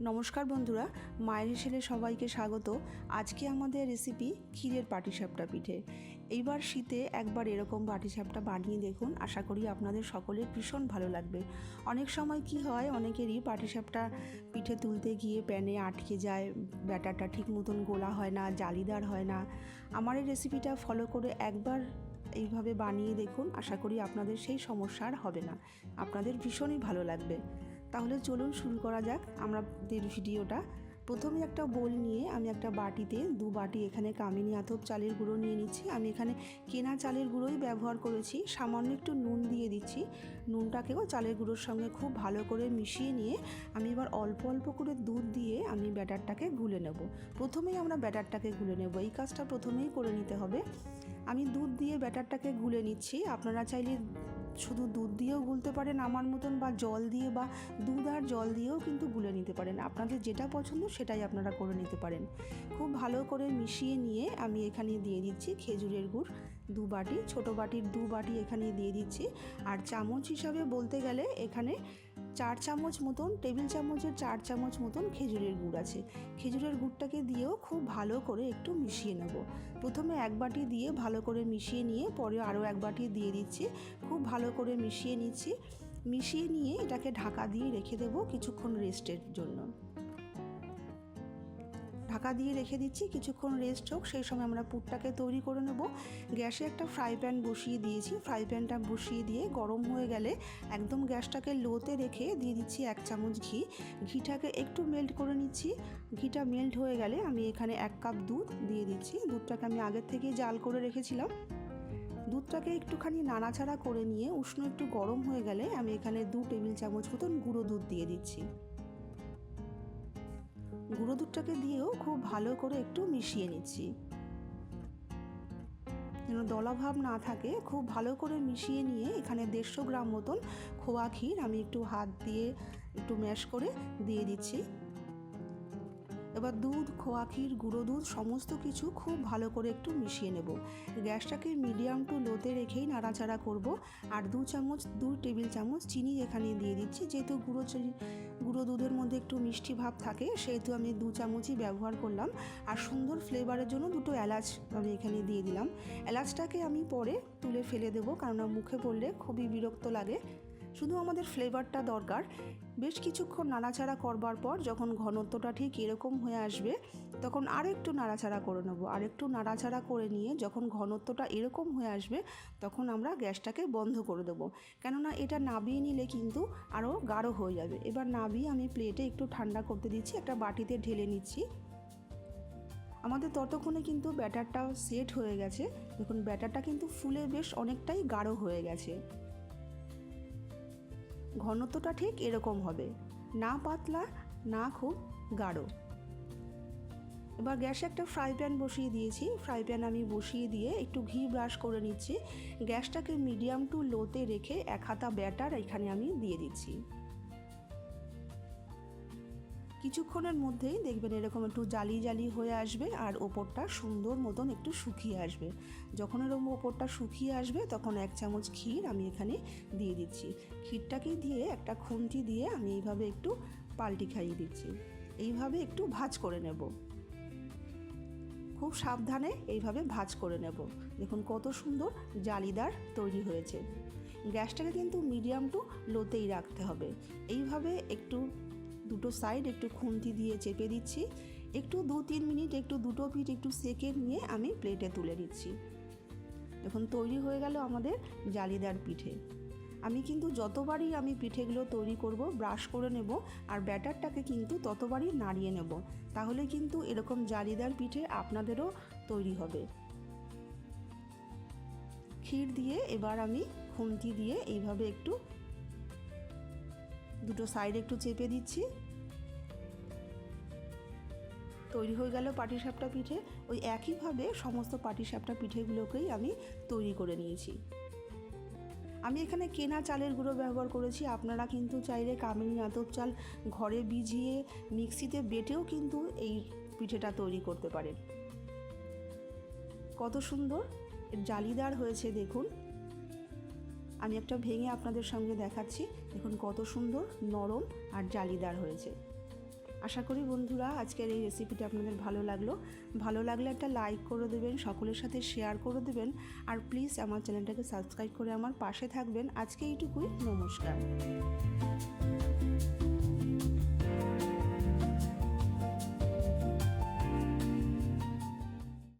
নমস্কার বন্ধুরা, মায়ের হেসেলে সবাইকে স্বাগত। আজকে আমাদের রেসিপি ক্ষীরের পাটিসাপটা পিঠে। এইবার শীতে একবার এরকম পাটিসাপটা বানিয়ে দেখুন, আশা করি আপনাদের সকলের ভীষণ ভালো লাগবে। অনেক সময় কি হয়, অনেকেরই পাটিসাপটা পিঠে তুলতে গিয়ে প্যানে আটকে যায়, ব্যাটারটা ঠিক মতন গোলা হয় না, জালিদার হয় না। আমার এই রেসিপিটা ফলো করে একবার এইভাবে বানিয়ে দেখুন, আশা করি আপনাদের সেই সমস্যা আর হবে না, আপনাদের ভীষণই ভালো লাগবে। তাহলে চলুন শুরু করা যাক আমাদের ভিডিওটা। প্রথমে একটা বোল নিয়ে আমি একটা বাটিতে 2 বাটি এখানে কামিনী আতপ চালের গুঁড়ো নিয়ে নিচ্ছি। আমি এখানে কেনা চালের গুঁড়োই ব্যবহার করেছি। সামান্য একটু নুন দিয়ে দিচ্ছি। নুনটাকেও চালের গুঁড়োর সঙ্গে খুব ভালো করে মিশিয়ে নিয়ে আমি এবার অল্প অল্প করে দুধ দিয়ে আমি ব্যাটারটাকে গুলে নেব। প্রথমেই আমরা ব্যাটারটাকে গুলে নেব, এই কাজটা প্রথমেই করে নিতে হবে। আমি দুধ দিয়ে ব্যাটারটাকে গুলে নিচ্ছি। আপনারা চাইলে শুধু দুধ দিয়েও গুলতে পারেন আমার মতন, বা জল দিয়ে, বা দুধ আর জল দিয়েও কিন্তু গুলে নিতে পারেন। আপনাদের যেটা পছন্দ সেটাই আপনারা করে নিতে পারেন। খুব ভালো করে মিশিয়ে নিয়ে আমি এখানে দিয়ে দিচ্ছি খেজুরের গুড় 2 বাটি, ছোটো বাটির 2 বাটি এখানে দিয়ে দিচ্ছি। আর চামচ হিসাবে বলতে গেলে এখানে 4 চামচ মতন, টেবিল চামচের 4 চামচ মতন খেজুরের গুড় আছে। খেজুরের গুড়টাকে দিয়েও খুব ভালো করে একটু মিশিয়ে নেব। প্রথমে 1 বাটি দিয়ে ভালো করে মিশিয়ে নিয়ে পরে আরও 1 বাটি দিয়ে দিচ্ছি। খুব ভালো করে মিশিয়ে নিচ্ছি। মিশিয়ে নিয়ে এটাকে ঢাকা দিয়ে রেখে দেব কিছুক্ষণ রেস্টের জন্য। ঢাকা দিয়ে রেখে দিচ্ছি, কিছুক্ষণ রেস্ট হোক, সেই সময় আমরা পুরটাকে তৈরি করে নেব। গ্যাসে একটা ফ্রাই প্যান বসিয়ে দিয়েছি। ফ্রাই প্যানটা বসিয়ে দিয়ে গরম হয়ে গেলে একদম গ্যাসটাকে লোতে রেখে দিয়ে দিচ্ছি 1 চামচ ঘি। ঘিটাকে একটু মেল্ট করে নিচ্ছি। ঘিটা মেল্ট হয়ে গেলে আমি এখানে 1 কাপ দুধ দিয়ে দিচ্ছি। দুধটাকে আমি আগের থেকে জাল করে রেখেছিলাম। দুধটাকে একটুখানি নাড়াচাড়া করে নিয়ে উষ্ণ একটু গরম হয়ে গেলে আমি এখানে 2 টেবিল চামচ মতন গুঁড়ো দুধ দিয়ে দিচ্ছি। গুঁড়ো দুধটাকে দিয়েও খুব ভালো করে একটু মিশিয়ে নিচ্ছি, যেন দলাভাব না থাকে। খুব ভালো করে মিশিয়ে নিয়ে এখানে 150 গ্রাম মতন খোয়া ক্ষীর আমি একটু হাত দিয়ে একটু ম্যাশ করে দিয়ে দিচ্ছি। এবার দুধ, খোয়া ক্ষীর, গুঁড়ো দুধ সমস্ত কিছু খুব ভালো করে একটু মিশিয়ে নেব। গ্যাসটাকে মিডিয়াম টু লোতে রেখেই নাড়াচাড়া করব। আর 2 টেবিল চামচ চিনি এখানে দিয়ে দিচ্ছি। যেহেতু গুঁড়ো দুধের মধ্যে একটু মিষ্টি ভাব থাকে, সেহেতু আমি 2 চামচই ব্যবহার করলাম। আর সুন্দর ফ্লেভারের জন্য 2টো এলাচ আমি এখানে দিয়ে দিলাম। এলাচটাকে আমি পরে তুলে ফেলে দেবো, কারণ মুখে পড়লে খুবই বিরক্ত লাগে। শুধু আমাদের ফ্লেভারটা দরকার। বেশ কিছুক্ষণ নাড়াচাড়া করবার পর যখন ঘনত্বটা ঠিক এরকম হয়ে আসবে, তখন আর একটু নাড়াচাড়া করে নেব। আর একটু নাড়াচাড়া করে নিয়ে যখন ঘনত্বটা এরকম হয়ে আসবে, তখন আমরা গ্যাসটাকে বন্ধ করে দেবো। কেননা এটা নাবিয়ে নিলে কিন্তু আরও গাঢ় হয়ে যাবে। এবার নাবিয়ে আমি প্লেটে একটু ঠান্ডা করতে দিচ্ছি, একটা বাটিতে ঢেলে নিচ্ছি। আমাদের ততক্ষণে কিন্তু ব্যাটারটা সেট হয়ে গেছে। দেখুন ব্যাটারটা কিন্তু ফুলে বেশ অনেকটাই গাঢ় হয়ে গেছে। ঘনত্বটা ঠিক এরকম হবে, না পাতলা না খুব গাঢ়। এবার গ্যাসে একটা ফ্রাই প্যান বসিয়ে দিয়েছি। ফ্রাই প্যান আমি বসিয়ে দিয়ে একটু ঘি ব্রাশ করে নিচ্ছি। গ্যাসটাকে মিডিয়াম টু লোতে রেখে 1 হাতা ব্যাটার এখানে আমি দিয়ে দিচ্ছি। কিছুক্ষণের মধ্যেই দেখবেন এরকম একটু জালি জালি হয়ে আসবে আর ওপরটা সুন্দর মতন একটু শুকিয়ে আসবে। যখন এরকম ওপরটা শুকিয়ে আসবে তখন 1 চামচ ক্ষীর আমি এখানে দিয়ে দিচ্ছি। ক্ষীরটাকে দিয়ে একটা খুন্তি দিয়ে আমি এইভাবে একটু পাল্টি খাইয়ে দিচ্ছি। এইভাবে একটু ভাজ করে নেব, খুব সাবধানে এইভাবে ভাজ করে নেব। দেখুন কত সুন্দর জালিদার তৈরি হয়েছে। গ্যাসটাকে কিন্তু মিডিয়াম টু লোতেই রাখতে হবে। এইভাবে একটু 2টো সাইড একটু খুন্তি দিয়ে চেপে দিচ্ছি। একটু 2-3 মিনিট একটু 2টো পিঠ একটু সেকে নিয়ে আমি প্লেটে তুলে নিচ্ছি। দেখুন তৈরি হয়ে গেল আমাদের জালিদার পিঠে। আমি কিন্তু যতবারই আমি পিঠেগুলো তৈরি করব ব্রাশ করে নেব, আর ব্যাটারটাকে কিন্তু ততবারই নাড়িয়ে নেব। তাহলে কিন্তু এরকম জালিদার পিঠে আপনাদেরও তৈরি হবে। ক্ষীর দিয়ে এবার আমি খুন্তি দিয়ে এইভাবে একটু 2টো সাইড একটু চেপে দিচ্ছি। তৈরি হয়ে গেল পাটিসাপটা পিঠে। ওই একইভাবে সমস্ত পাটিসাপটা পিঠেগুলোকেই আমি তৈরি করে নিয়েছি। আমি এখানে কেনা চালের গুঁড়ো ব্যবহার করেছি। আপনারা কিন্তু চাইলে কামিনী আতপ চাল ঘরে ভিজিয়ে মিক্সিতে বেটেও কিন্তু এই পিঠেটা তৈরি করতে পারেন। কত সুন্দর জালিদার হয়েছে দেখুন। আমি একটা ভেঙে আপনাদের সঙ্গে দেখাচ্ছি। দেখুন কত সুন্দর নরম আর জালিদার হয়েছে। আশা করি বন্ধুরা আজকের এই রেসিপিটা আপনাদের ভালো লাগলে একটা লাইক করে দেবেন, সকলের সাথে শেয়ার করে দেবেন, আর প্লিজ আমার চ্যানেলটাকে সাবস্ক্রাইব করে আমার পাশে থাকবেন। আজকে এইটুকুই, নমস্কার।